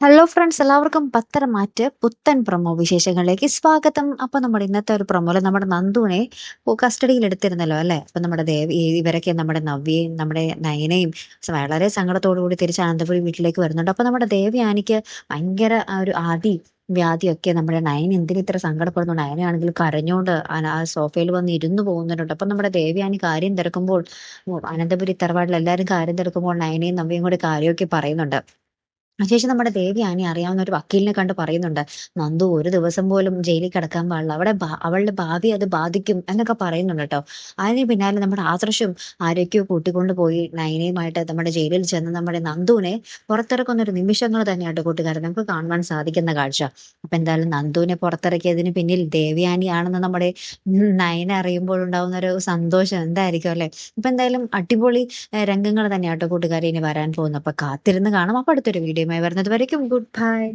Hello friends, എല്ലാവർക്കും പത്തരമാറ്റ് പുത്തൻ promo വിശേഷങ്ങളിലേക്ക് സ്വാഗതം. അപ്പൊ നമ്മുടെ ഇന്നത്തെ ഒരു പ്രൊമോയില് നമ്മുടെ നന്ദുവിനെ കസ്റ്റഡിയിൽ എടുത്തിരുന്നല്ലോ അല്ലെ. അപ്പൊ നമ്മുടെ ഇവരൊക്കെ നമ്മുടെ നവ്യയും നമ്മുടെ നയനയും വളരെ സങ്കടത്തോടു കൂടി തിരിച്ച് അനന്തപുരി വീട്ടിലേക്ക് വരുന്നുണ്ട്. അപ്പൊ നമ്മുടെ ദേവയാനിക്ക് ഭയങ്കര ആ ഒരു വ്യാധിയൊക്കെ നമ്മുടെ നയൻ എന്തിന് ഇത്ര സങ്കടപ്പെടുന്നു. നയനാണെങ്കിൽ കരഞ്ഞോണ്ട് ആ സോഫയിൽ വന്ന് ഇരുന്നു പോകുന്നുണ്ട്. അപ്പൊ നമ്മുടെ ദേവയാനി കാര്യം തിരക്കുമ്പോൾ അനന്തപുരി തറവാട്ടിൽ എല്ലാവരും കാര്യം തിരക്കുമ്പോൾ നയനയും നവ്യയും കൂടി കാര്യമൊക്കെ പറയുന്നുണ്ട്. അതിനുശേഷം നമ്മുടെ ദേവയാനി അറിയാവുന്ന ഒരു വക്കീലിനെ കണ്ട് പറയുന്നുണ്ട്, നന്ദു ഒരു ദിവസം പോലും ജയിലിൽ കിടക്കാൻ പാടില്ല, അവളുടെ ഭാവി അത് ബാധിക്കും എന്നൊക്കെ പറയുന്നുണ്ട് കേട്ടോ. അതിന് പിന്നാലെ നമ്മുടെ ആദർശും ആരൊക്കെയോ കൂട്ടിക്കൊണ്ട് പോയി നയനയുമായിട്ട് നമ്മുടെ ജയിലിൽ ചെന്ന് നമ്മുടെ നന്ദുവിനെ പുറത്തിറക്കുന്ന ഒരു നിമിഷങ്ങൾ തന്നെയായിട്ട് കൂട്ടുകാരൻ നമുക്ക് കാണുവാൻ സാധിക്കുന്ന കാഴ്ച. അപ്പൊ എന്തായാലും നന്ദുവിനെ പുറത്തിറക്കിയതിന് പിന്നിൽ ദേവയാനിയാണെന്ന് നമ്മുടെ നയന അറിയുമ്പോഴുണ്ടാവുന്ന ഒരു സന്തോഷം എന്തായിരിക്കും അല്ലെ. ഇപ്പൊ എന്തായാലും അടിപൊളി രംഗങ്ങൾ തന്നെയാട്ടോ കൂട്ടുകാരെ ഇനി വരാൻ പോകുന്നു. അപ്പൊ കാത്തിരുന്ന് കാണാം. അപ്പൊ അടുത്തൊരു വീഡിയോയുമായി വരുന്നത് വരയ്ക്കും ഗുഡ് ബൈ.